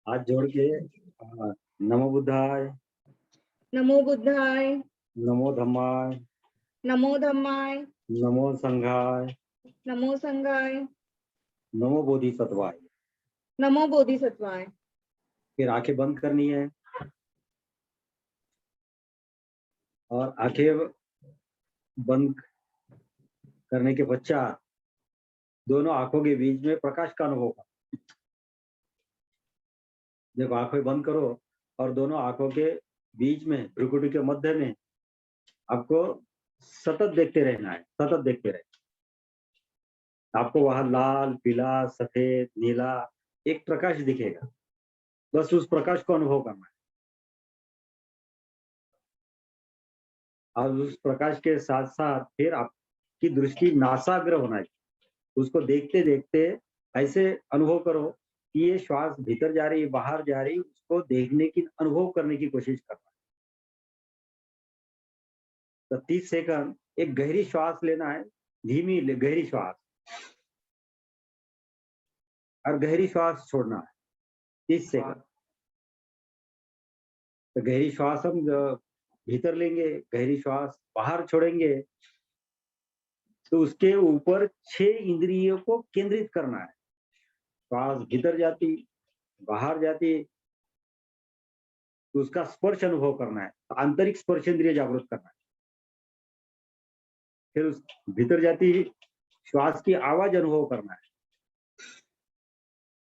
हाथ जोड़ के नमो बुद्धाय, नमो बुद्धाय, नमो धम्माय, नमो धम्माय, नमो संघाय, नमो संघाय, नमो बोधिसत्वाय। नमो बोधिसत्वाय। फिर आंखें बंद करनी है और आंखें बंद करने के पश्चात दोनों आंखों के बीच में प्रकाश का अनुभव होगा। जब आंखें बंद करो और दोनों आंखों के बीच में भ्रुकुटी के मध्य में आपको सतत देखते रहना है, सतत देखते रहना। आपको वहां लाल, पीला, सफेद, नीला एक प्रकाश दिखेगा, बस उस प्रकाश को अनुभव करना है। और उस प्रकाश के साथ साथ फिर आपकी दृष्टि नासाग्र होना चाहिए। उसको देखते देखते ऐसे अनुभव करो कि ये श्वास भीतर जा रही है, बाहर जा रही, उसको देखने की, अनुभव करने की कोशिश करना है। तो 30 सेकंड एक गहरी श्वास लेना है, धीमी गहरी श्वास, और गहरी श्वास छोड़ना है 30 सेकंड। तो गहरी श्वास हम भीतर लेंगे, गहरी श्वास बाहर छोड़ेंगे, तो उसके ऊपर 6 इंद्रियों को केंद्रित करना है। श्वास भीतर जाती, बाहर जाती, तो उसका स्पर्श अनुभव करना है, आंतरिक स्पर्श इंद्रिय जागृत करना है। फिर उस भीतर जाती श्वास की आवाज अनुभव करना है,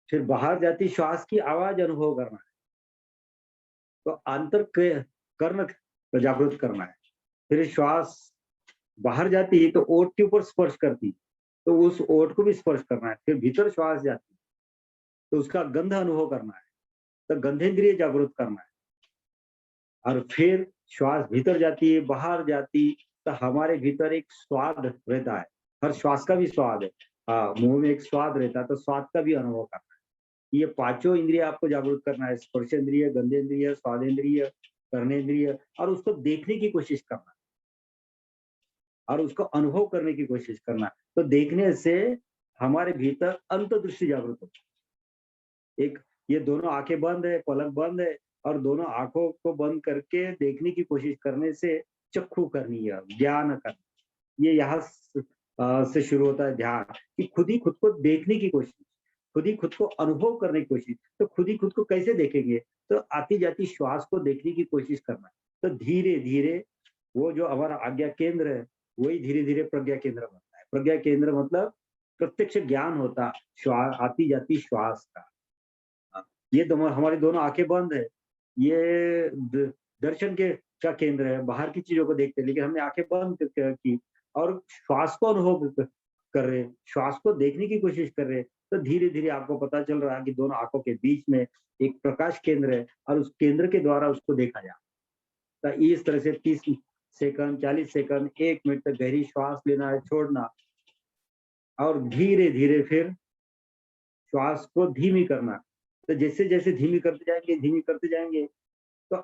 फिर बाहर जाती श्वास की आवाज अनुभव करना है, तो आंतर कर्ण जागृत करना है। फिर श्वास बाहर जाती है तो ओठ के ऊपर स्पर्श करती, तो उस ओठ को भी स्पर्श करना है। फिर भीतर श्वास जाती तो उसका गंध अनुभव करना है, तो गंधेंद्रिय जागृत करना है। और फिर श्वास भीतर जाती है, बाहर जाती, तो हमारे भीतर एक स्वाद रहता है, हर श्वास का भी स्वाद है। मुंह में एक स्वाद रहता है, तो स्वाद का भी अनुभव करना है। ये पांचों इंद्रिय आपको जागृत करना है, स्पर्शेंद्रिय, गंधेंद्रिय, स्वादेंद्रिय, कर्णेंद्रिय, और उसको देखने की कोशिश करना है और उसको अनुभव करने की कोशिश करना। तो देखने से हमारे भीतर अंतर्दृष्टि जागृत होती है। एक ये दोनों आंखें बंद है, पलक बंद है, और दोनों आंखों को बंद करके देखने की कोशिश करने से चक्षु करनी है, ज्ञान करना। ये यहाँ से शुरू होता है ध्यान, कि खुद ही खुद को देखने की कोशिश, खुद ही खुद को अनुभव करने की कोशिश। तो खुद ही खुद को कैसे देखेंगे? तो आती जाती श्वास को देखने की कोशिश करना। तो धीरे धीरे वो जो हमारा आज्ञा केंद्र है, वही धीरे धीरे प्रज्ञा केंद्र बनता है। प्रज्ञा केंद्र मतलब प्रत्यक्ष ज्ञान होता श्वास, आती जाती श्वास का। ये हमारी दोनों आंखें बंद है, ये दर्शन के का केंद्र है, बाहर की चीजों को देखते हैं, लेकिन हमने आंखें बंद की और श्वास को अनुभव कर रहे, श्वास को देखने की कोशिश कर रहे। तो धीरे धीरे आपको पता चल रहा है कि दोनों आंखों के बीच में एक प्रकाश केंद्र है, और उस केंद्र के द्वारा उसको देखा जाए। तो इस तरह से 30 सेकंड, 40 सेकंड, 1 मिनट तक गहरी श्वास लेना है, छोड़ना, और धीरे धीरे फिर श्वास को धीमी करना। तो जैसे जैसे धीमी करते जाएंगे, तो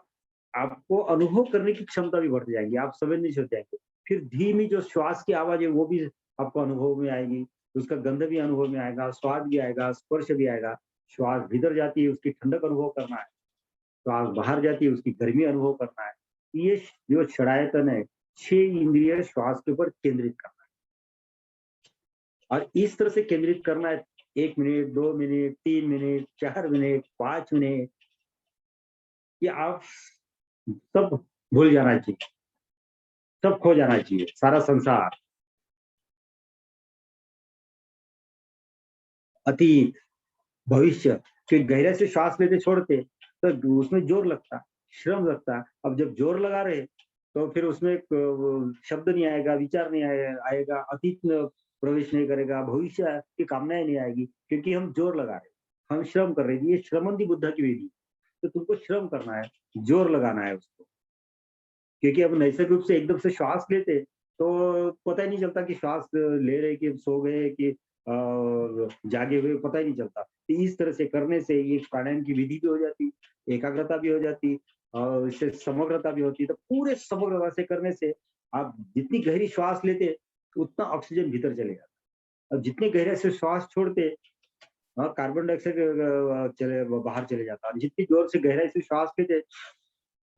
आपको अनुभव करने की क्षमता भी बढ़ती जाएगी, आप संवेदनशील हो जाएंगे। फिर धीमी जो श्वास की आवाज है वो भी आपको अनुभव में आएगी, उसका गंध भी अनुभव में आएगा, स्वाद भी आएगा, स्पर्श भी आएगा। श्वास भीतर जाती है, उसकी ठंडक अनुभव करना है, श्वास बाहर जाती है, उसकी गर्मी अनुभव करना है। ये जो षडायतन है, 6 इंद्रिय श्वास के ऊपर केंद्रित करना है, और इस तरह से केंद्रित करना है 1 minute, 2 minute, 3 minute, 4 minute, 5 minute, कि आप सब भूल जाना चाहिए, सब खो जाना चाहिए, सारा संसार, अतीत, भविष्य। कि गहरे से श्वास लेते छोड़ते तो उसमें जोर लगता, श्रम लगता। अब जब जोर लगा रहे तो फिर उसमें शब्द नहीं आएगा, विचार नहीं आएगा, अतीत प्रवेश नहीं करेगा, भविष्य की कामनाएं नहीं आएगी, क्योंकि हम जोर लगा रहे, हम श्रम कर रहे हैं। ये श्रमंदी बुद्धा की विधि। तो तुमको श्रम करना है, जोर लगाना है उसको, क्योंकि अब नैसर्गिक रूप से एकदम से श्वास लेते तो पता ही नहीं चलता कि श्वास ले रहे कि सो गए कि जागे हुए, पता ही नहीं चलता। तो इस तरह से करने से ये प्राणायाम की विधि भी हो जाती, एकाग्रता भी हो जाती, और इससे समग्रता भी होती। तो पूरे समग्रता से करने से आप जितनी गहरी श्वास लेते उतना ऑक्सीजन भीतर चले जाता, और जितने गहरे से श्वास छोड़ते हाँ, कार्बन डाइऑक्साइड चले बाहर चले जाता है। जितनी जोर से गहराई से श्वास लेते,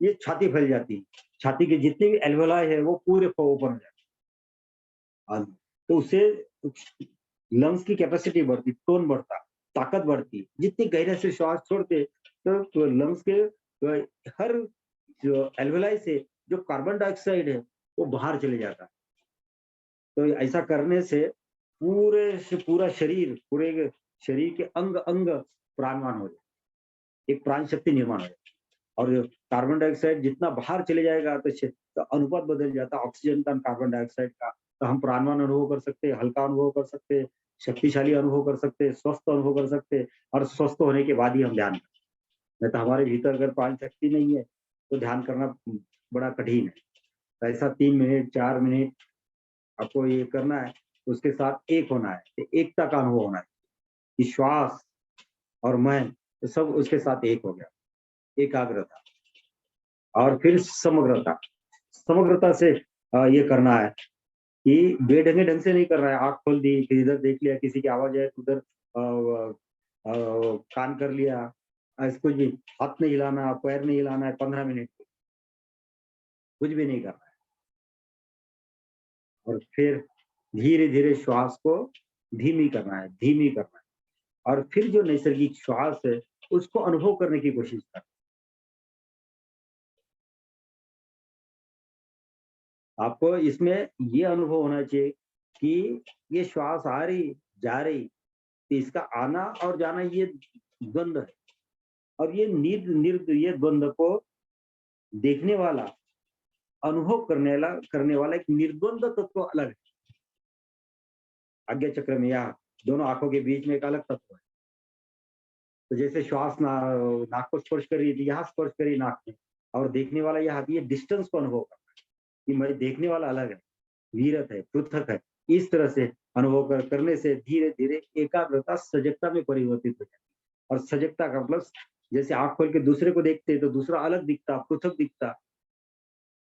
ये छाती फैल जाती है। छाती के जितने भी एल्वेलाई है वो पूरे ओपन हो जाते हैं। तो उससे लंग्स की कैपेसिटी बढ़ती, टोन बढ़ता, ताकत बढ़ती। जितनी गहराई से श्वास छोड़ते तो लंग्स के हर जो एल्वेलाई से जो कार्बन डाइऑक्साइड है वो बाहर चले जाता है। तो ऐसा करने से पूरे से पूरा शरीर, पूरे शरीर के अंग अंग प्राणवान हो जाए, एक प्राण शक्ति निर्माण हो जाए। और कार्बन डाइऑक्साइड जितना बाहर चले जाएगा तो अनुपात बदल जाता है ऑक्सीजन का कार्बन डाइऑक्साइड का। तो हम प्राणवान अनुभव कर सकते हैं, हल्का अनुभव कर सकते हैं, शक्तिशाली अनुभव कर सकते हैं, स्वस्थ अनुभव कर सकते हैं। और स्वस्थ होने के बाद ही हम ध्यान करें। नहीं तो हमारे भीतर अगर प्राण शक्ति नहीं है तो ध्यान करना बड़ा कठिन है। तो ऐसा 3 मिनट 4 मिनट आपको ये करना है, उसके साथ एक होना है, एकता का अनुभव होना है कि श्वास और मैं तो सब उसके साथ एक हो गया, एकाग्रता। और फिर समग्रता, समग्रता से ये करना है कि बेढंगे ढंग से नहीं कर रहा है। आंख खोल दी, फिर इधर देख लिया, किसी की आवाज है तो उधर कान कर लिया, ऐसे कुछ भी हाथ नहीं हिलाना, पैर नहीं हिलाना है 15 मिनट, कुछ भी नहीं करना है। और फिर धीरे धीरे श्वास को धीमी करना है, धीमी करना है। और फिर जो नैसर्गिक श्वास है उसको अनुभव करने की कोशिश करना है। आपको इसमें ये अनुभव होना चाहिए कि ये श्वास आ रही जा रही, तो इसका आना और जाना ये द्वंद्व है। और ये ये द्वंद्व को देखने वाला, अनुभव करने वाला एक निर्द्वंद तत्व अलग है। आज्ञा चक्र में यहाँ दोनों आंखों के बीच में एक अलग तत्व है। तो जैसे श्वास नाक को स्पर्श कर रही थी, यहाँ स्पर्श करी नाक में, और देखने वाला यहाँ, ये डिस्टेंस को अनुभव करना है कि मैं देखने वाला अलग है, वीरत है, पृथक है। इस तरह से अनुभव करने से धीरे धीरे एकाग्रता सजगता में परिवर्तित हो जाती है। और सजगता का मतलब जैसे आंख खोल के दूसरे को देखते तो दूसरा अलग दिखता, पृथक दिखता,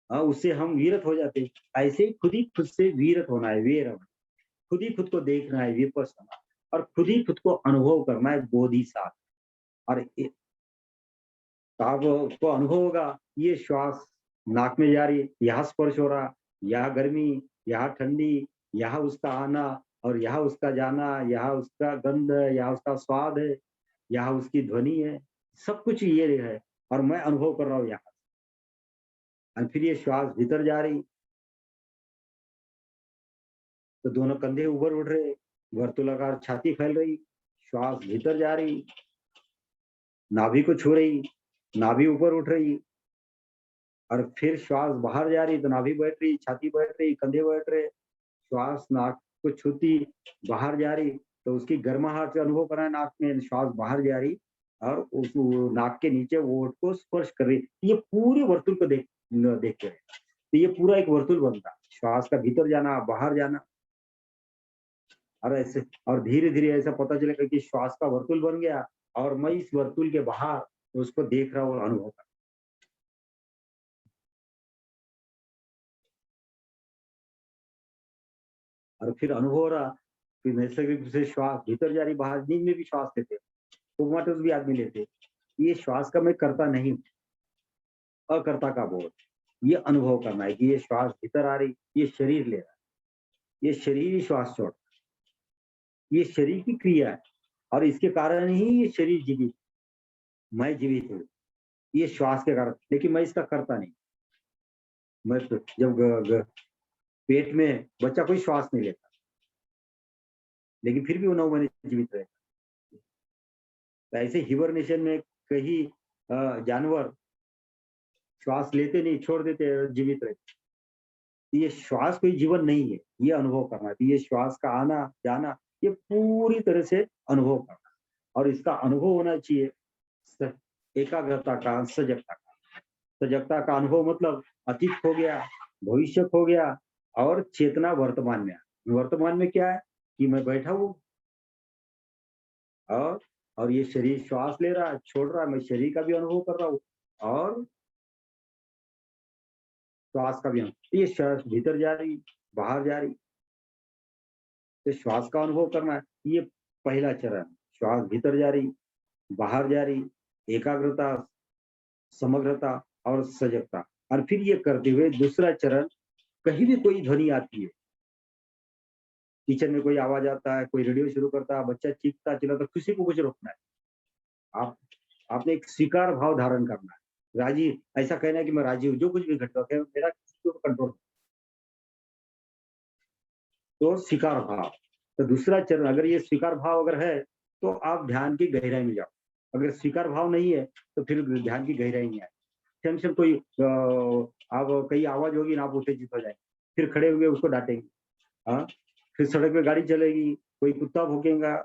उससे हम वीरत हो जाते। ऐसे ही खुद से वीरत होना है, वीर खुद ही खुद को देखना है, विपश्यना, और खुद ही खुद को अनुभव करना है, बोधिसात्व। और आपको अनुभव होगा ये श्वास नाक में जा रही, यहाँ स्पर्श हो रहा, यहाँ गर्मी, यहाँ ठंडी, यहाँ उसका आना और यहाँ उसका जाना, यहाँ उसका गंध, यहाँ उसका स्वाद है, यहाँ उसकी ध्वनि है, सब कुछ ये है। और मैं अनुभव कर रहा हूँ यहाँ। और फिर ये श्वास भीतर जा रही तो दोनों कंधे ऊपर उठ रहे, वर्तुलाकार छाती फैल रही, श्वास भीतर जा रही, नाभि को छू रही, नाभि ऊपर उठ रही। और फिर श्वास बाहर जा रही तो नाभि बैठ रही, छाती बैठ रही, कंधे बैठ रहे। श्वास नाक को छूती, बाहर जा रही तो उसकी गर्माहट से अनुभव करना है नाक में, श्वास बाहर जा रही और उस नाक के नीचे ओठ को स्पर्श कर रही। ये पूरे वर्तुल को देखते रहे। तो ये पूरा एक वर्तुल बनता, श्वास का भीतर जाना, बाहर जाना। और ऐसे और धीरे धीरे ऐसा पता चलेगा कि श्वास का वर्तुल बन गया और मैं इस वर्तुल के बाहर उसको देख रहा हूँ और अनुभव कर। और फिर अनुभव हो रहा, फिर नैसर्गिक रूप से श्वास भीतर जा रही, बाहर। नींद में भी श्वास लेते, कोमाटोस भी आदमी लेते। ये श्वास का मैं करता नहीं हूँ, अकर्ता का बोध। ये अनुभव करना है कि ये श्वास भीतर आ रही, ये शरीर ले रहा है, ये शरीर ही श्वास छोड़, ये शरीर की क्रिया है। और इसके कारण ही ये शरीर जीवित, मैं जीवित हूँ, ये श्वास के कारण। लेकिन मैं इसका करता नहीं। मैं तो जब पेट में बच्चा कोई श्वास नहीं लेता, लेकिन फिर भी वो 9 महीने जीवित रहता। तो ऐसे हिबरनेशन में कई जानवर श्वास लेते नहीं, छोड़ देते, जीवित रहते। ये श्वास कोई जीवन नहीं है, ये अनुभव करना है। ये श्वास का आना जाना ये पूरी तरह से अनुभव करना, और इसका अनुभव होना चाहिए एकाग्रता का, सजगता का। सजगता का अनुभव मतलब अतीत हो गया, भविष्य हो गया, और चेतना वर्तमान में। वर्तमान में क्या है कि मैं बैठा हूँ और ये शरीर श्वास ले रहा है, छोड़ रहा है, मैं शरीर का भी अनुभव कर रहा हूँ और श्वास का भी अनुभव। ये श्वास भीतर जा रही, बाहर जा रही, तो श्वास का अनुभव करना है। ये पहला चरण। श्वास भीतर जा रही, बाहर जा रही, एकाग्रता, समग्रता और सजगता। और फिर ये करते हुए दूसरा चरण, कहीं भी कोई ध्वनि आती है, किचन में कोई आवाज आता है, कोई रेडियो शुरू करता है, बच्चा चीखता चिल्लाता, किसी को कुछ रोकना है। आप आपने एक स्वीकार भाव धारण करना है। राजी, ऐसा कहना है कि मैं राजी हूँ, जो कुछ भी घटना है मेरा किसी के ऊपर कंट्रोल। तो स्वीकार भाव। तो दूसरा चरण, अगर ये स्वीकार भाव अगर है तो आप ध्यान की गहराई में जाओ। अगर स्वीकार भाव नहीं है तो फिर ध्यान की गहराई में आए। टेंशन कोई आप कहीं आवाज होगी ना, आप उत्तेजित हो जाए, फिर खड़े हुए उसको डांटेंगे। हाँ, फिर सड़क पे गाड़ी चलेगी, कोई कुत्ता भौंकेगा,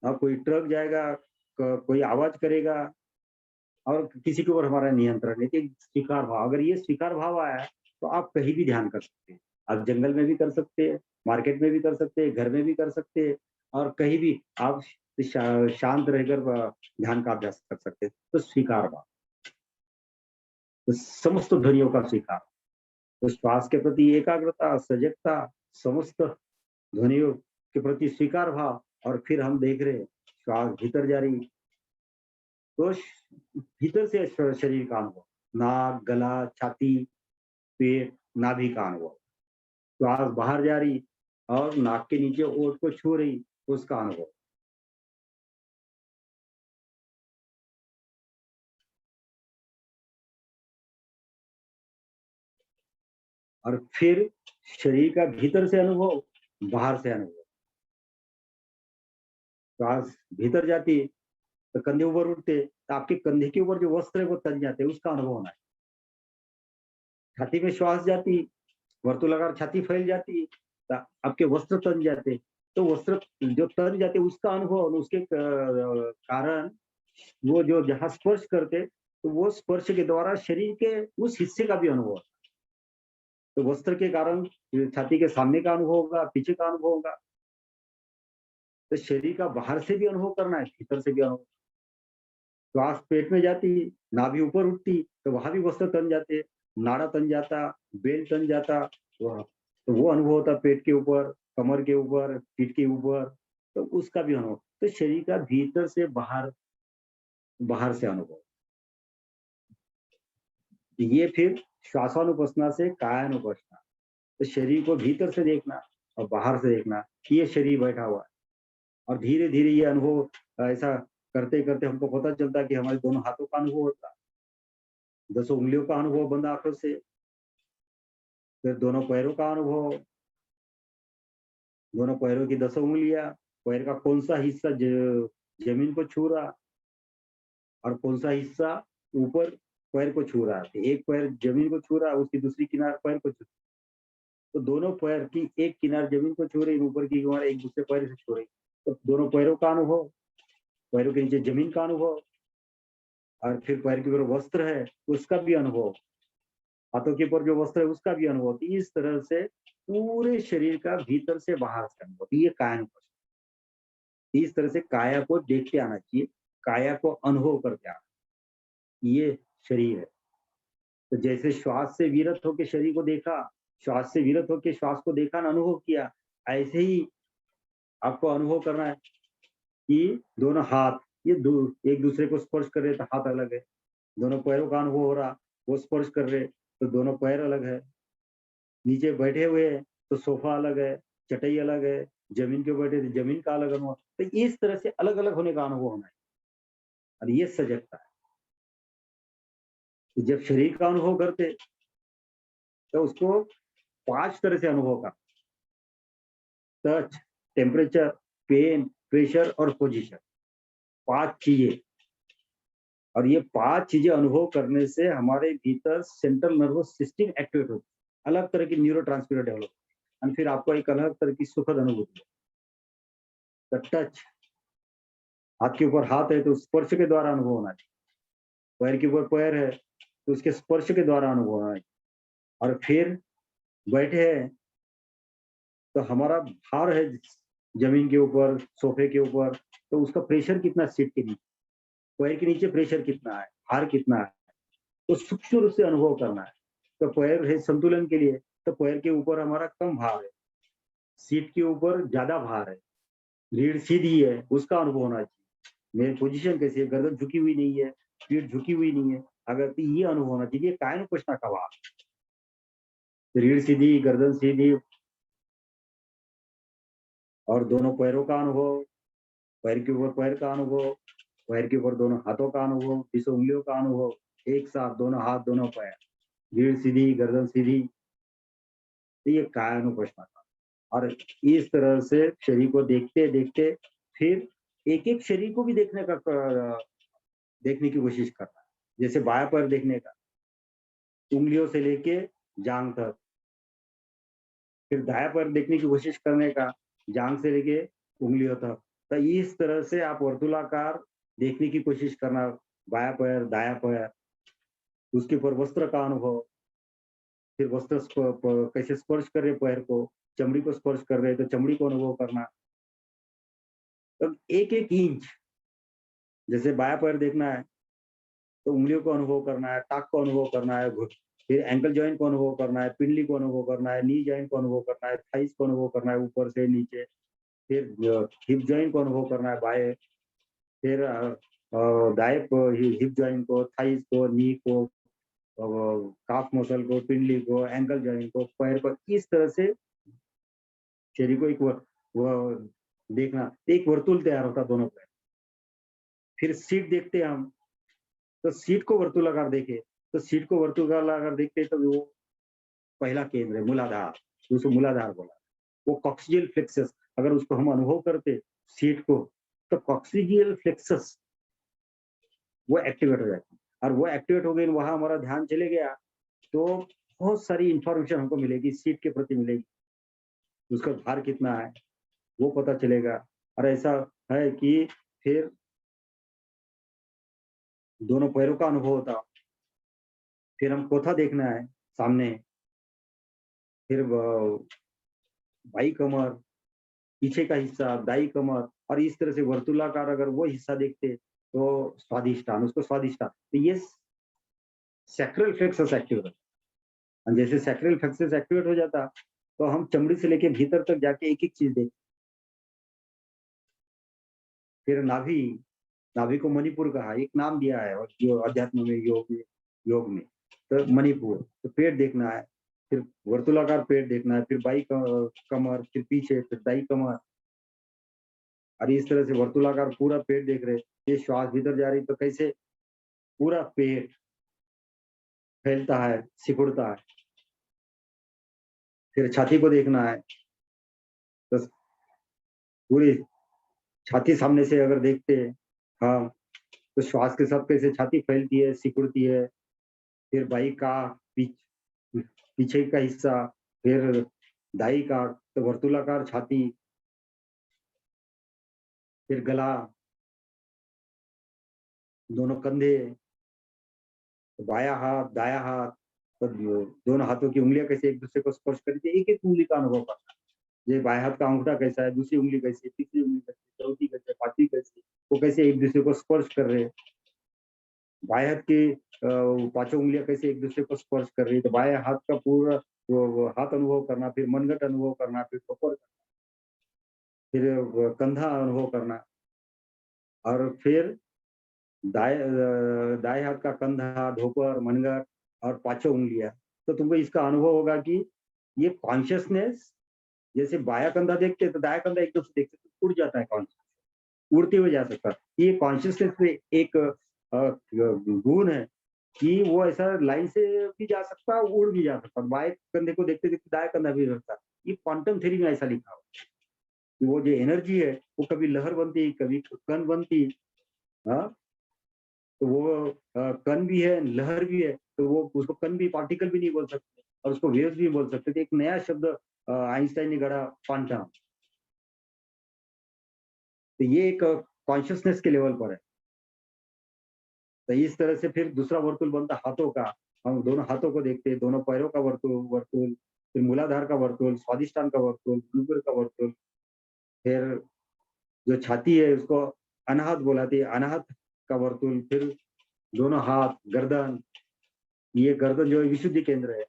कोई ट्रक जाएगा, कोई आवाज करेगा, और किसी के ऊपर हमारा नियंत्रण है। कि स्वीकार भाव, अगर ये स्वीकार भाव आया तो आप कहीं भी ध्यान कर सकते हैं। आप जंगल में भी कर सकते हैं, मार्केट में भी कर सकते हैं, घर में भी कर सकते हैं, और कहीं भी आप शांत रहकर ध्यान का अभ्यास कर सकते हैं। तो स्वीकार भाव, तो समस्त ध्वनियों का स्वीकार, तो श्वास के प्रति एकाग्रता, सजगता, समस्त ध्वनियों के प्रति स्वीकार भाव। और फिर हम देख रहे हैं श्वास भीतर जा रही, तो भीतर से शरीर का अनुभव, नाक, गला, छाती, पेट, नाभि का अनुभव। श्वास बाहर जा रही और नाक के नीचे ओंठ को छू रही, उसका अनुभव। और फिर शरीर का भीतर से अनुभव, बाहर से अनुभव। श्वास भीतर जाती तो कंधे ऊपर उठते, तो आपके कंधे के ऊपर जो वस्त्र है वो तन जाते, उसका अनुभव होना है। छाती में श्वास जाती, वर्तुलाकार छाती फैल जाती, तो आपके वस्त्र तन जाते, तो वस्त्र जो तन जाते उसका अनुभव, और उसके कारण वो जो जहां स्पर्श करते, तो वो स्पर्श के द्वारा शरीर के उस हिस्से का भी अनुभव होता है। तो वस्त्र के कारण छाती के सामने का अनुभव होगा, पीछे का अनुभव होगा। तो शरीर का बाहर से भी अनुभव करना है, भीतर से भी अनुभव। श्वास पेट में जाती, नाभि ऊपर उठती, तो वहां भी वस्त्र तन जाते, नाड़ा तन जाता, बेल तन जाता, वह तो वो अनुभव होता पेट के ऊपर, कमर के ऊपर, पीठ के ऊपर, तो उसका भी अनुभव। तो शरीर का भीतर से बाहर, बाहर से अनुभव। ये फिर श्वासानुपसना से कायानुपसना, तो शरीर को भीतर से देखना और बाहर से देखना कि ये शरीर बैठा हुआ है। और धीरे धीरे ये अनुभव ऐसा करते करते हमको पता चलता है कि हमारे दोनों हाथों का अनुभव होता है, 10 उंगलियों का अनुभव बंद आंखों से, फिर दोनों पैरों का अनुभव, दोनों पैरों की 10 उंगलियां, पैर का कौन सा हिस्सा जमीन को छू रहा और कौन सा हिस्सा ऊपर पैर को छू रहा है। एक पैर जमीन को छू रहा है, उसकी दूसरी किनार पैर को छू, तो दोनों पैर की एक किनार जमीन को छू रही, ऊपर की किनार एक दूसरे पैर से छू रही, तो दोनों पैरों का अनुभव, पैरों के नीचे जमीन का अनुभव, और फिर पैर के ऊपर वस्त्र है उसका भी अनुभव, हाथों के ऊपर जो वस्त्र है उसका भी अनुभव। इस तरह से पूरे शरीर का भीतर से बाहर से अनुभव, ये कायानुपस्थिति। इस तरह से काया को देखते आना चाहिए, काया को अनुभव करते आना, ये शरीर है। तो जैसे श्वास से विरत होकर शरीर को देखा, श्वास से विरत होकर श्वास को देखा ना, अनुभव किया, ऐसे ही आपको अनुभव करना है कि दोनों हाथ ये एक दूसरे को स्पर्श कर रहे, तो हाथ अलग है। दोनों पैरों का अनुभव हो रहा, वो स्पर्श कर रहे, तो दोनों पैर अलग है। नीचे बैठे हुए हैं तो सोफा अलग है, चटाई अलग है, जमीन पे बैठे तो जमीन का अलग अनुभव। तो इस तरह से अलग अलग होने का अनुभव होना है, और ये सजगता है। तो जब शरीर का अनुभव करते तो उसको 5 तरह से अनुभव का, टच, टेम्परेचर, पेन, प्रेशर और पोजीशन, 5 चीजें। और ये 5 चीजें अनुभव करने से हमारे भीतर सेंट्रल नर्वस सिस्टम एक्टिवेट होती है, अलग तरह की न्यूरोट्रांसमीटर डेवलप, और फिर आपको एक अलग तरह की सुखद अनुभूति। तो टच, हाथ के ऊपर हाथ है तो स्पर्श के द्वारा अनुभव होना चाहिए, पैर के ऊपर पैर है तो उसके स्पर्श के द्वारा अनुभव होना चाहिए। और फिर बैठे हैं तो हमारा भार है जमीन के ऊपर, सोफे के ऊपर, तो उसका प्रेशर कितना सीट के नीचे, पैर के नीचे प्रेशर कितना है, भार कितना है, तो सूक्ष्म रूप से अनुभव करना है। तो पैर है संतुलन के लिए, तो पैर के ऊपर हमारा कम भार है, सीट के ऊपर ज्यादा भार है, रीढ़ सीधी है, उसका अनुभव होना चाहिए। मेरी पोजीशन कैसी है, गर्दन झुकी हुई नहीं है, पीठ झुकी हुई नहीं है, अगर तो ये अनुभव होना चाहिए काय प्रश्न का भाव, रीढ़ सीधी, गर्दन सीधी और दोनों पैरों का अनुभव, पैर के ऊपर पैर का अनुभव, पैर के ऊपर दोनों हाथों का अनुभव, 20 उंगलियों का अनुभव, एक साथ दोनों हाथ दोनों पैर, रीढ़ सीधी, गर्दन सीधी, तो ये कायानुपश्न था। और इस तरह से शरीर को देखते देखते फिर एक एक शरीर को भी देखने की कोशिश करना है। जैसे बायां पैर देखने का, उंगलियों से लेके जांग तक, फिर दायां पैर देखने की कोशिश करने का, जांग से लेके उंगलियों तक। तो इस तरह से आप वर्तुलाकार देखने की कोशिश करना, बायां पैर, दायां पैर, उसके ऊपर वस्त्र का अनुभव, फिर वस्त्र कैसे स्पर्श कर रहे पैर को, चमड़ी को स्पर्श कर रहे तो चमड़ी को अनुभव करना। तब एक एक इंच, जैसे बायां पैर देखना है तो उंगलियों को अनुभव करना है, टाक को अनुभव करना है, फिर एंकल जॉइंट को अनुभव करना है, पिंडली को अनुभव करना है, नी जॉइंट को अनुभव करना है, थाइस को अनुभव करना है ऊपर से नीचे, फिर हिप जॉइंट को अनुभव करना है बाएं, फिर दाएं हिप जॉइंट को, थाइस को, नी को, काफ मसल को, पिंडली को, एंकल जॉइंट को, पैर को, इस तरह से शरीर को एक वो देखना, एक वर्तुल तैयार होता दोनों पैर। फिर सीट देखते हैं हम, तो सीट को वर्तुलाकार देखे, तो सीट को वर्तुलाकार देखते तो वो पहला केंद्र है मूलाधार, उसको मूलाधार बोला। वो कॉक्सियल फ्लेक्सस, अगर उसको हम अनुभव करते सीट को, तो कॉक्सियल फ्लेक्सस वो एक्टिवेट हो जाती है, और वो एक्टिवेट हो गई, वहां हमारा ध्यान चले गया तो बहुत सारी इंफॉर्मेशन हमको मिलेगी, सीट के प्रति मिलेगी, उसका भार कितना है वो पता चलेगा। और ऐसा है कि फिर दोनों पैरों का अनुभव होता, फिर हम कोथा देखना है सामने, फिर बाई कमर, पीछे का हिस्सा, दाई कमर, और इस तरह से वर्तुलाकार अगर वो हिस्सा देखते तो स्वादिष्टान, उसको स्वादिष्टान, तो ये सैक्रल फ्लेक्सस एक्टिवेट होता है। जैसे सैक्रल फ्लेक्सस एक्टिवेट हो जाता तो हम चमड़ी से लेके भीतर तक जाके एक एक चीज देखते। फिर नाभि, नाभि को मणिपुर कहा, एक नाम दिया है और जो अध्यात्म में, योग में तो मणिपुर, तो पेट देखना है, फिर वर्तुलाकार पेट देखना है, फिर बाई कमर, फिर पीछे, फिर दाई कमर, और इस तरह से वर्तुलाकार पूरा पेट देख रहे। ये श्वास भीतर जा रही तो कैसे पूरा पेट फैलता है, सिकुड़ता है। फिर छाती को देखना है, तो पूरी छाती सामने से अगर देखते हैं हाँ, तो श्वास के साथ कैसे छाती फैलती है, सिकुड़ती है। फिर बाई का पीछे का हिस्सा, फिर दाई का, तो वर्तुलाकार छाती, फिर गला, दोनों कंधे, बाया हाथ, दाया हाथ, तो दोनों हाथों की उंगलियां कैसे एक दूसरे को स्पर्श करती है, एक एक उंगली का अनुभव करना है। ये बाएं हाथ का अंगूठा कैसा है, दूसरी उंगली कैसी है, तीसरी उंगली कैसी, चौथी कैसे, पांचवी कैसी, वो कैसे एक दूसरे को स्पर्श कर रहे हैं। बाएं हाथ की पांचों उंगलियां कैसे एक दूसरे को स्पर्श कर रही है, तो बाएं हाथ का पूरा वो हाथ अनुभव करना, फिर मनगट अनुभव करना, फिर ठोकर, फिर कंधा अनुभव करना, और फिर दाएं हाथ का कंधा, ढोपर, मनगट और पांचों उंगलियां। तो तुमको इसका अनुभव होगा कि ये कॉन्शियसनेस, जैसे बाया कंधा देखते तो दाया कंधा एकदम से देखते तो उड़ जाता है, कॉन्शियस उड़ते हुए जा सकता है। ये कॉन्शियसनेस में एक गुण है कि वो ऐसा लाइन से भी जा सकता है, उड़ भी जा सकता है, बाएं कंधे को देखते देखते दाया कंधा भी रहता है। ये क्वांटम थ्योरी में ऐसा लिखा हुआ है कि वो जो एनर्जी है वो कभी लहर बनती, कभी कण बनती। हाँ, तो वो कण भी है, लहर भी है, तो वो उसको कण भी, पार्टिकल भी नहीं बोल सकते, और उसको वेव्स भी बोल सकते थे। एक नया शब्द आइंस्टाइन ने गढ़ा, क्वांटम। तो ये एक कॉन्शियसनेस के लेवल पर है। तो इस तरह से फिर दूसरा वर्तुल बनता हाथों का, हम दोनों हाथों को देखते हैं, दोनों पैरों का वर्तुल, फिर मूलाधार का वर्तुल, स्वादिष्टान का वर्तुल, गुरुकुल का वर्तुल, फिर जो छाती है उसको अनाहत बोलाते हैं, अनाहत का वर्तुल, फिर दोनों हाथ, गर्दन, ये गर्दन जो है विशुद्धि केंद्र है,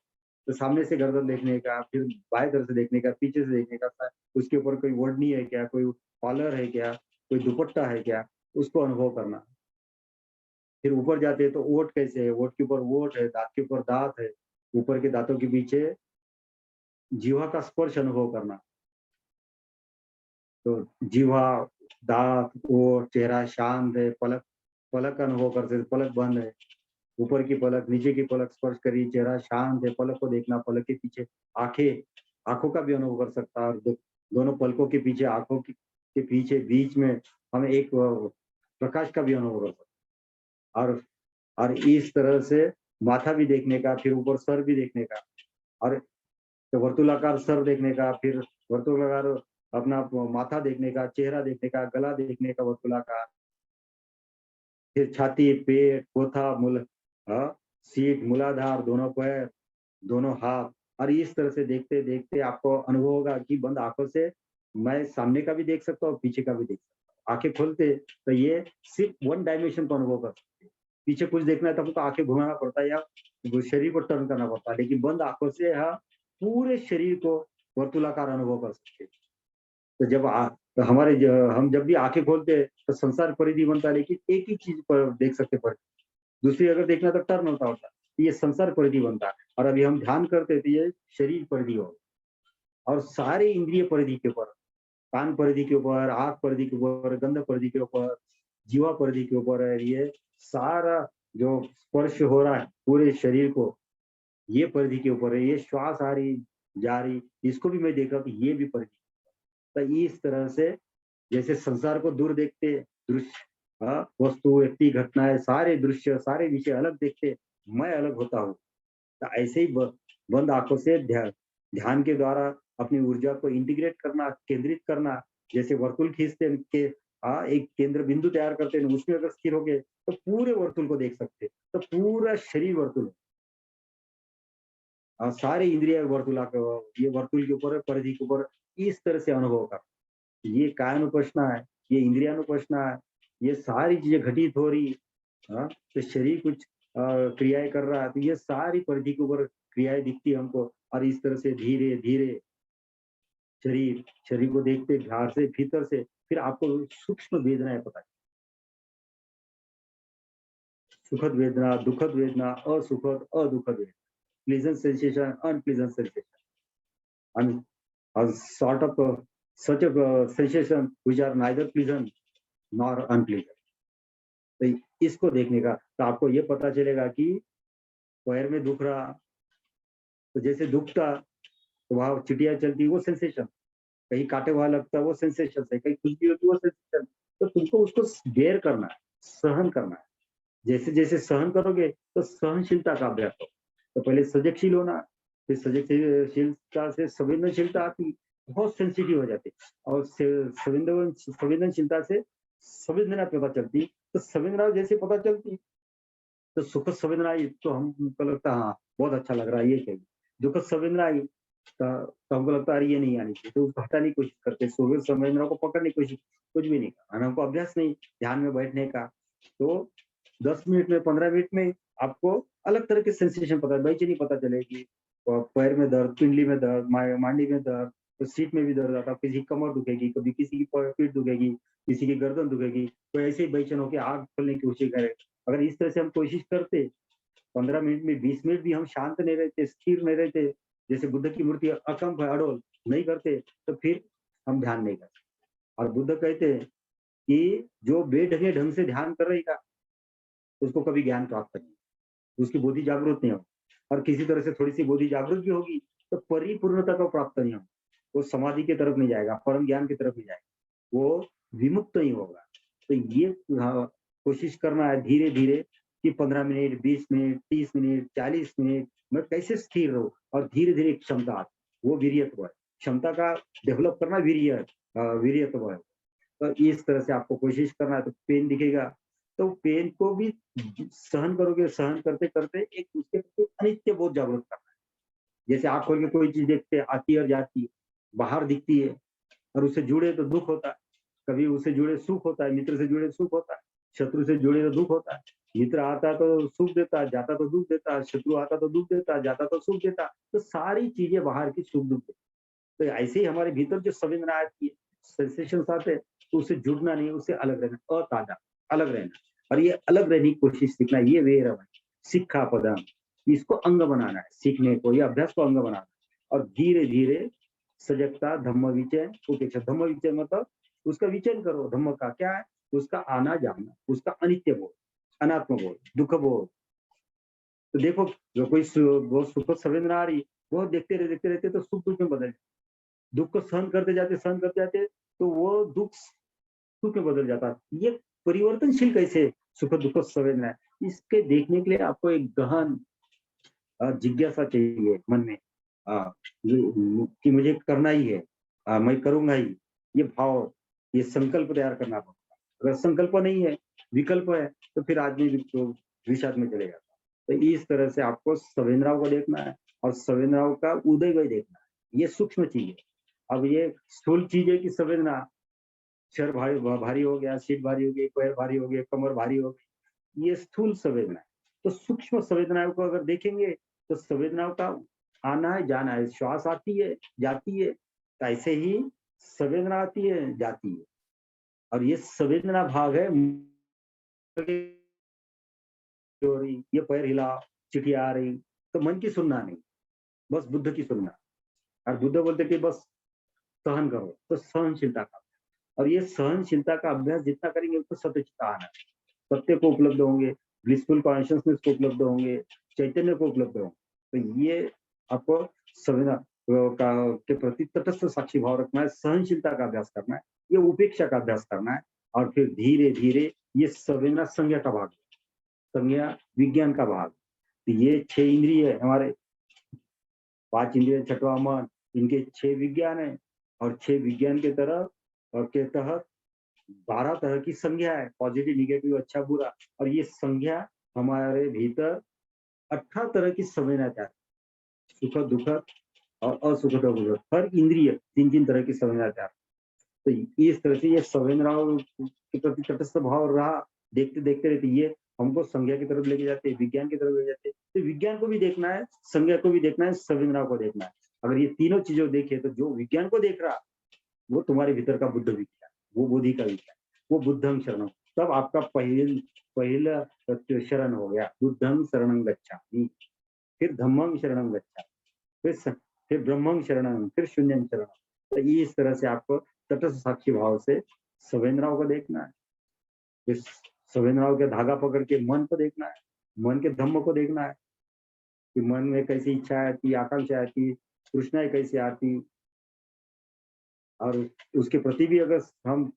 तो सामने से गर्दन देखने का, फिर बाएं तरफ से देखने का, पीछे से देखने का, उसके ऊपर कोई ओढ़नी है क्या, कोई कॉलर है क्या, कोई दुपट्टा है क्या, उसको अनुभव करना। फिर ऊपर जाते हैं तो ओठ कैसे है, ओठ के ऊपर ओठ है, दांत के ऊपर दांत है, ऊपर के दांतों के पीछे जीवा का स्पर्श अनुभव करना। तो जीवा, दांत, ओठ, चेहरा शांत है, पलक पलक का अनुभव करते हैं, पलक बंद है, ऊपर की पलक, नीचे की पलक स्पर्श करी, चेहरा शांत है, पलक को देखना, पलक के पीछे आंखें, आंखों का भी अनुभव कर सकता है। और दोनों पलकों के पीछे, आंखों के पीछे बीच में हमें एक प्रकाश का भी अनुभव कर सकता है। और इस तरह से माथा भी देखने का, फिर ऊपर सर भी देखने का, और वर्तुलाकार सर देखने का, फिर वर्तुलाकार अपना माथा देखने का, चेहरा देखने का, गला देखने का वर्तुलाकार, फिर छाती, पेट, कोथा, सीट, मूलाधार, दोनों पैर, दोनों हाथ। और इस तरह से देखते देखते आपको अनुभव होगा कि बंद आंखों से मैं सामने का भी देख सकता हूँ, पीछे का भी देख सकता हूँ। आंखें खोलते तो ये सिर्फ वन डायमेंशन को अनुभव कर सकते हैं। पीछे कुछ देखना है तब तो आंखें घुमाना पड़ता है या शरीर को टर्न करना पड़ता है, लेकिन बंद आंखों से पूरे शरीर को वर्तुलाकार अनुभव कर सकते हैं। तो तो हम जब भी आंखें खोलते हैं तो संसार परिधि बनता है, लेकिन एक ही चीज पर देख सकते पर दूसरी अगर देखना तो टर्न होता ये संसार परिधि बनता है। और अभी हम ध्यान करते थे ये शरीर परिधि हो, और सारे इंद्रिय परिधि के ऊपर, कान परिधि के ऊपर, आंख परिधि के ऊपर, गंध परिधि के ऊपर, जीवा परिधि के ऊपर है। ये सारा जो स्पर्श हो रहा है पूरे शरीर को, ये परिधि के ऊपर है। ये श्वास आ रही जा रही, इसको भी मैं देख रहा हूँ, ये भी परिधि। तो इस तरह से जैसे संसार को दूर देखते, दृश्य, वस्तु, व्यक्ति, घटनाएं, सारे दृश्य, सारे विषय अलग देखते, मैं अलग होता हूँ। तो ऐसे ही बंद आंखों से ध्यान के द्वारा अपनी ऊर्जा को इंटीग्रेट करना, केंद्रित करना। जैसे वर्तुल खींचते हैं के एक केंद्र बिंदु तैयार करते हैं, उसमें अगर स्थिर हो गए तो पूरे वर्तुल को देख सकते हैं। तो पूरा शरीर वर्तुल है, और सारे इंद्रिय वर्तुला ये वर्तुल के ऊपर, परिधि के ऊपर इस तरह से अनुभव कर। ये कायानुपश्ना है, ये इंद्रियानुपश्ना है, ये सारी चीजें घटित हो रही। तो शरीर कुछ क्रियाएं कर रहा है, तो ये सारी परिधि के ऊपर क्रियाएं दिखती है हमको। और इस तरह से धीरे धीरे शरीर शरीर को देखते ध्यान से भीतर से, फिर आपको सूक्ष्म वेदनाएं पता, सुखद वेदना, दुखद वेदना, असुखद, अदुखद वेदना, pleasant sensation, unpleasant sensation, and a sort of such a sensation which are neither pleasant nor unpleasant। तो इसको देखने का, तो आपको ये पता चलेगा कि पैर में दुख रहा, तो जैसे दुखता तो वहां चिटिया चलती, वो सेंसेशन, कहीं कांटे वहां लगता, वो सेंसेशन है, कहीं खुजली होती, वो सेंसेशन। तो तुमको उसको बेयर करना है, सहन करना है। जैसे जैसे सहन करोगे तो सहनशीलता का अभ्यास हो। तो पहले सजगशील होना, फिर सजगशीलता से संवेदनशीलता आती, बहुत सेंसिटिव हो जाती, और संवेदनशीलता से संवेदना पता चलती। तो संवेदना जैसे पता चलती तो सुखद संवेदना आई तो हमको लगता हाँ बहुत अच्छा लग रहा है, ये चाहिए। दुखद संवेदना आई तो हमको लगता है अरे ये नहीं आनी चाहिए, तो उसको हटाने की कोशिश करते, सुखद संवेदना को पकड़ने की कोशिश, कुछ भी नहीं करना, हमको अभ्यास नहीं ध्यान में बैठने का। तो 10 मिनट में, 15 मिनट में आपको अलग तरह के सेंसेशन पता, बेचैनी पता चलेगी, पैर में दर्द, पिंडली में दर्द, मांडी में दर्द, तो सीट में भी दर्द आता, किसी की कमर दुखेगी, कभी किसी की पीठ दुखेगी, किसी की गर्दन दुखेगी। तो ऐसे ही बेचैन होकर आग खोलने की कोशिश करें। अगर इस तरह से हम कोशिश करते 15 मिनट में, 20 मिनट भी हम शांत नहीं रहते, स्थिर नहीं रहते, जैसे बुद्ध की मूर्ति अकंप है, अडोल नहीं करते, तो फिर हम ध्यान नहीं करते। और बुद्ध कहते हैं कि जो बेढंगे ढंग से ध्यान कर रहेगा उसको कभी ज्ञान प्राप्त नहीं, उसकी बुद्धि जागृत नहीं होगी। और किसी तरह से थोड़ी सी बुद्धि जागृत भी होगी तो परिपूर्णता को प्राप्त नहीं होगा, वो समाधि की तरफ नहीं जाएगा, परम ज्ञान की तरफ नहीं जाएगा, वो विमुक्त नहीं होगा। तो ये कोशिश करना है धीरे धीरे कि 15 मिनट, 20 मिनट, 30 मिनट, 40 मिनट मैं कैसे स्थिर रहूं, और धीरे धीरे क्षमता, वो वीर्यत्व है, क्षमता का डेवलप करना वीर्यत्व है। तो इस तरह से आपको कोशिश करना है। तो पेन दिखेगा तो पेन को भी सहन करोगे, सहन करते करते एक उसके प्रति अनित्य बोध जागृत करना है। जैसे आप खोल के कोई चीज देखते आती और जाती है, बाहर दिखती है, और उससे जुड़े तो दुख होता है, कभी उससे जुड़े सुख होता है, मित्र से जुड़े सुख होता है, शत्रु से जुड़े तो दुख होता है। मित्र आता तो सुख देता, जाता तो दुख देता, शत्रु आता तो दुख देता, जाता तो सुख देता। तो सारी चीजें बाहर की सुख दुख देती। तो ऐसे ही हमारे भीतर जो संवेदना आती है, सेंसेशन आते हैं, तो उससे जुड़ना नहीं, उससे अलग रहना, अताजा। अलग रहना, और ये अलग रहने की कोशिश सीखना, ये वे रहा शिक्षा पदम, इसको अंग बनाना है, सीखने को, ये अभ्यास को अंग बनाना है। और धीरे धीरे सजगता, धम्म विचय, उपेक्षा। धम्म विचय मतलब उसका विचयन करो, धम्म का क्या है, उसका आना जाना, उसका अनित्य बोध, अनात्म बोध, दुख बोध। तो देखो जो कोई वो सुख संवेदना आ रही, वो देखते रहते तो सुख दुख में बदल, दुख को सहन करते जाते तो वो दुख सुख में बदल जाता है। ये परिवर्तनशील कैसे सुख दुख संवेदना है, इसके देखने के लिए आपको एक गहन जिज्ञासा चाहिए मन में, कि मुझे करना ही है, मैं करूंगा ही, ये भाव, ये संकल्प तैयार करना पड़ता है। अगर संकल्प नहीं है, विकल्प है, तो फिर आदमी विषाद में चले जाता है। तो इस तरह से आपको संवेदनाओं को देखना है और संवेदनाओं का उदय को देखना है, ये सूक्ष्म चीज है। अब ये स्थूल चीज है कि संवेदना, सिर भारी भारी हो गया, सीट भारी हो गई, पैर भारी हो गया, कमर भारी हो गई, ये स्थूल संवेदना है। तो सूक्ष्म संवेदनाओं को अगर देखेंगे तो संवेदनाओं का आना है जाना है, श्वास आती है जाती है, तो ऐसे ही संवेदना आती है जाती है। और ये संवेदना भाग है, हो रही, ये पैर हिला, चिट्ठी आ रही, तो मन की सुनना नहीं, बस बुद्ध की सुनना। और बुद्ध बोलते कि बस सहन करो, तो सहनशीलता का, और ये सहनशीलता का अभ्यास जितना करेंगे उतना सत्यचित्त आना है, सत्य को उपलब्ध होंगे, ब्लिसफुल कॉन्शियसनेस को उपलब्ध होंगे, चैतन्य को उपलब्ध होंगे। तो ये आपको संवेदना के प्रति तटस्थ साक्षी भाव रखना है, सहनशीलता का अभ्यास करना है, ये उपेक्षा का अभ्यास करना है। और फिर धीरे धीरे ये संवेदना संज्ञा का भाग, संज्ञा विज्ञान का भाग। तो ये 6 इंद्रिय है हमारे, 5 इंद्रिय, छठवा मन, इनके 6 विज्ञान है, और 6 विज्ञान के तरफ और के तहत 12 तरह की संज्ञा है, पॉजिटिव निगेटिव अच्छा बुरा। और ये संज्ञा हमारे भीतर 18 तरह की संवेदना है, सुखद दुखद और असुखद बुखद, हर इंद्रिय 3-3 तरह की संवेदना है। तो इस तरह से ये संवेदनाओं के प्रति तटस्थ भाव रहा, देखते देखते रहते, ये हमको संज्ञा की तरफ लेके जाते हैं, विज्ञान की तरफ ले जाते हैं। तो विज्ञान को भी देखना है, संज्ञा को भी देखना है, संवेदनाओं को देखना है। अगर ये तीनों चीजों देखे तो जो विज्ञान को देख रहा, वो तुम्हारे भीतर का बुद्ध विज्ञान, वो बोधि का विज्ञान, वो बुद्धं शरणम। तब आपका पहला शरण हो गया, बुद्धं शरणं गच्छामि, फिर धम्मं शरणं गच्छामि, फिर ब्रह्मं शरणं, फिर शून्यं शरणं। तो इस तरह से आपको तटस्थ साक्षी भाव से संवेदनाओं को देखना है, फिर संवेदनाओं के धागा पकड़ के मन को देखना है, मन के धम्म को देखना है कि मन में कैसी इच्छा आती, आकांक्षा आती, तृष्णाएं कैसी आती, और उसके प्रति भी अगर हम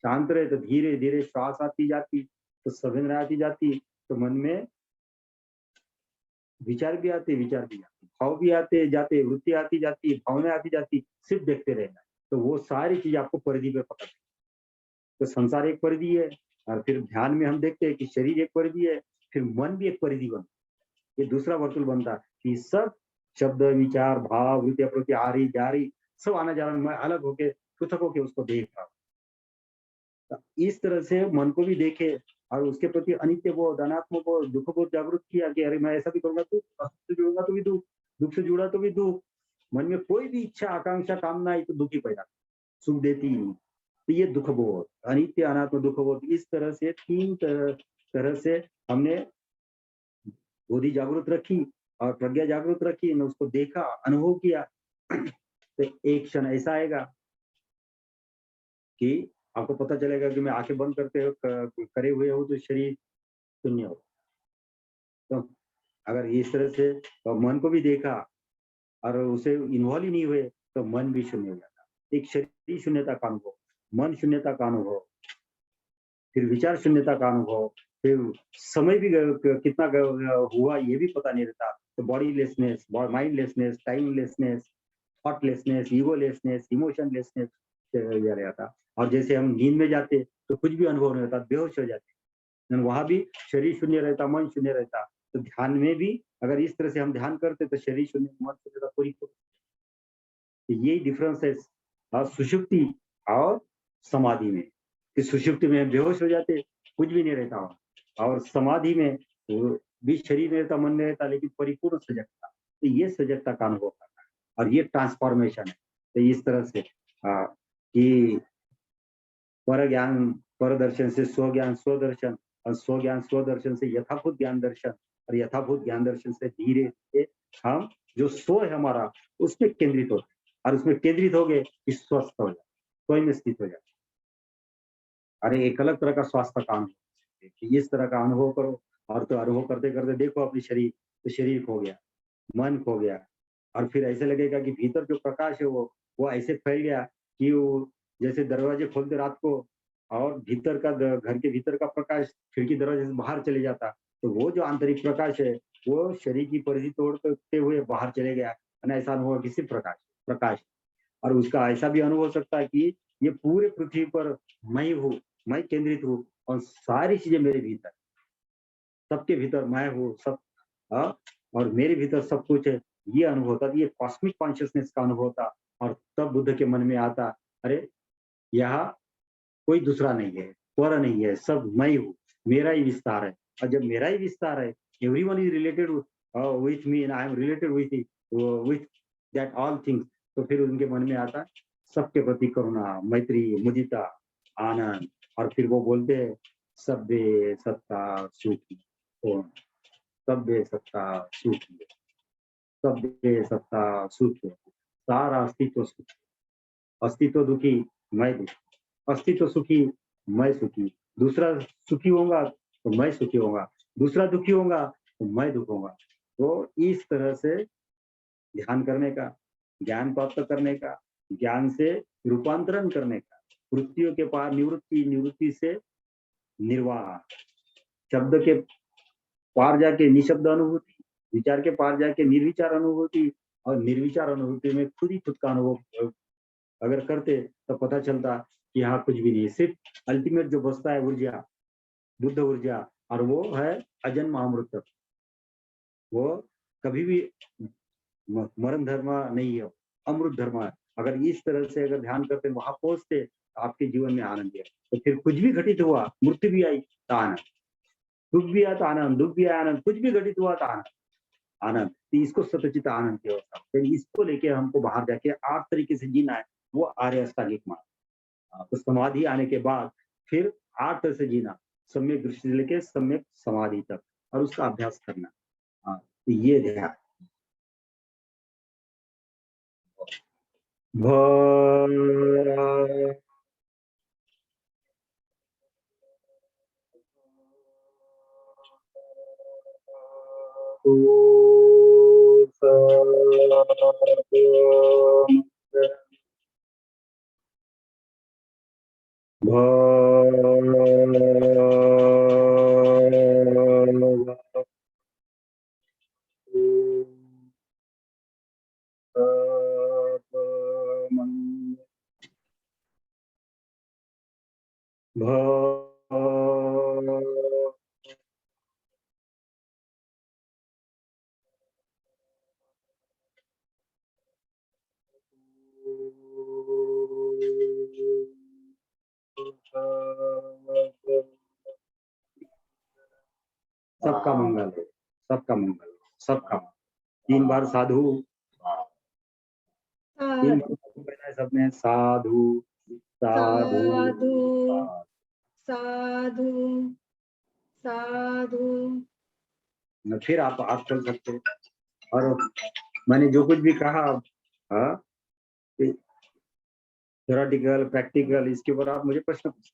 शांत रहे तो धीरे धीरे श्वास आती जाती, तो संवेदना आती जाती, तो मन में विचार भी आते भाव भी आते जाते, वृत्ति आती जाती, भावना आती जाती, सिर्फ देखते रहना। तो वो सारी चीज आपको परिधि पे पकड़, तो संसार एक परिधि है, और फिर ध्यान में हम देखते हैं कि शरीर एक परिधि है, फिर मन भी एक परिधि बनता, ये दूसरा वर्तुल बनता है कि सब शब्द विचार भाव वृत्ति प्रवृत्ति आ रही जा रही, सब आना जाना, मैं अलग होके पृथक होके उसको देख रहा हूँ। इस तरह से मन को भी देखे और उसके प्रति अनित्य बोध, अनात्म बोध, दुख बोध जागृत किया कि अरे मैं ऐसा भी करूंगा तो सुख से जुड़ूंगा तो भी दुख, दुख से जुड़ा तो भी दुख। मन में कोई भी इच्छा आकांक्षा कामना आई तो दुख ही पैदा, सुख देती ही नहीं। तो ये दुख बोध, अनित्य अनात्म दुख बोध, इस तरह से 3 तरह से हमने बोधि जागृत रखी और प्रज्ञा जागृत रखी, ने उसको देखा, अनुभव किया। तो एक क्षण ऐसा आएगा कि आपको पता चलेगा कि मैं आंखें बंद करे हुए हूँ तो शरीर शून्य हो। तो अगर इस तरह से तो मन को भी देखा और उसे इन्वॉल्व ही नहीं हुए तो मन भी शून्य हो जाता। एक शरीर शून्यता का अनुभव, मन शून्यता का अनुभव, फिर विचार शून्यता का अनुभव, फिर समय भी कितना हुआ ये भी पता नहीं रहता। तो bodilessness, mindlessness, timelessness, thoughtlessness, egolessness, emotionlessness रहता। और जैसे हम नींद में जाते तो कुछ भी अनुभव नहीं होता, बेहोश हो जाते, वहां भी शरीर शून्य रहता, मन शून्य रहता। तो ध्यान में भी अगर इस तरह से हम ध्यान करते तो शरीर शून्य, मन शून्य पूरी। तो यही डिफरेंस है सुषुप्ति और समाधि में। कि सुषुप्ति में बेहोश हो जाते, कुछ भी नहीं रहता, और समाधि में भी शरीर में रहता, मन में रहता, लेकिन परिपूर्ण सजगता। तो ये सजगता का अनुभव करना है और ये ट्रांसफॉर्मेशन है। तो इस तरह से कि पर ज्ञान परदर्शन से स्वज्ञान स्वदर्शन, और स्वज्ञान स्वदर्शन से यथाभूत ज्ञान दर्शन, और यथाभूत ज्ञान दर्शन से धीरे धीरे हम जो स्व है हमारा उसमें केंद्रित होते हैं, और उसमें केंद्रित हो गए कि स्वस्थ हो जाए, स्वयं में स्थित हो जाए। अरे एक अलग तरह का स्वास्थ्य का अनुभव कि इस तरह का अनुभव करो, और तो अनुभव करते करते देखो अपनी शरीर, तो शरीर खो गया, मन खो गया, और फिर ऐसे लगेगा कि भीतर जो प्रकाश है वो ऐसे फैल गया कि वो जैसे दरवाजे खोलते रात को, और भीतर का घर के भीतर का प्रकाश खिड़की दरवाजे से बाहर चले जाता, तो वो जो आंतरिक प्रकाश है वो शरीर की परिधि तोड़ते हुए बाहर चले गया, है ना? ऐसा अनुभव किसी प्रकाश प्रकाश, और उसका ऐसा भी अनुभव हो सकता है कि ये पूरे पृथ्वी पर मैं हूँ, मैं केंद्रित हूँ, और सारी चीजें मेरे भीतर, सबके भीतर मैं हूँ, सब हाँ, और मेरे भीतर सब कुछ है। ये अनुभव होता, ये कॉस्मिक कॉन्शियसनेस का अनुभव होता, और तब बुद्ध के मन में आता, अरे यहाँ कोई दूसरा नहीं है, पर नहीं है, सब मैं ही हूँ, मेरा ही विस्तार है। और जब मेरा ही विस्तार है, everyone is related with me and I am related with that all things, तो फिर उनके मन में आता सबके प्रति करुणा, मैत्री, मुदिता, आनंद, और फिर वो बोलते हैं सभ्य सत्ता सुखी ओम, सभ्य सत्ता सुखी, सभ्य सत्ता सुखी, सारा अस्तित्व सुखी, अस्तित्व दुखी मैं दुखी, अस्तित्व सुखी मैं सुखी, दूसरा सुखी होगा तो मैं सुखी होगा, दूसरा दुखी होगा तो मैं दुख होगा। तो इस तरह से ध्यान करने का, ज्ञान प्राप्त करने का, ज्ञान से रूपांतरण करने का, वृत्तियों के पार निवृत्ति, निवृत्ति से निर्वाण, शब्द के पार जाके निशब्द अनुभूति, विचार के पार जाके निर्विचार अनुभूति, और निर्विचार अनुभूति में खुद ही खुद का अनुभव अगर करते तो पता चलता कि यहाँ कुछ भी नहीं, सिर्फ अल्टीमेट जो बसता है ऊर्जा, बुद्ध ऊर्जा, और वो है अजन्म अमृत, वो कभी भी मरण धर्म नहीं है, अमृत धर्म है। अगर इस तरह से अगर ध्यान करते वहां पहुंचते तो आपके जीवन में आनंद है, तो फिर कुछ भी घटित हुआ, मृत्यु भी आई तो आनंद, सुख भी आया तो आनंद, दुख भी आया आनंद, कुछ भी घटित हुआ तो आनंद, आनंद, तो इसको सतचित आनंद की अवस्था, फिर इसको लेके हमको बाहर जाके 8 तरीके से जीना है, वो आर्य अष्टांगिक मार्ग। तो समाधि आने के बाद फिर 8 तरह से जीना, सम्यक दृष्टि से लेके सम्यक समाधि तक, और उसका अभ्यास करना। हाँ, तो ये ध्यान भ सबका मंगल हो, सबका मंगल हो, सबका। 3 बार साधु, 3 बार कहना है सबने, साधु साधु साधु साधु। साधु साधु। फिर आप चल सकते हो। और मैंने जो कुछ भी कहा, हाँ, थ्योरेटिकल प्रैक्टिकल, इसके ऊपर आप मुझे प्रश्न पूछ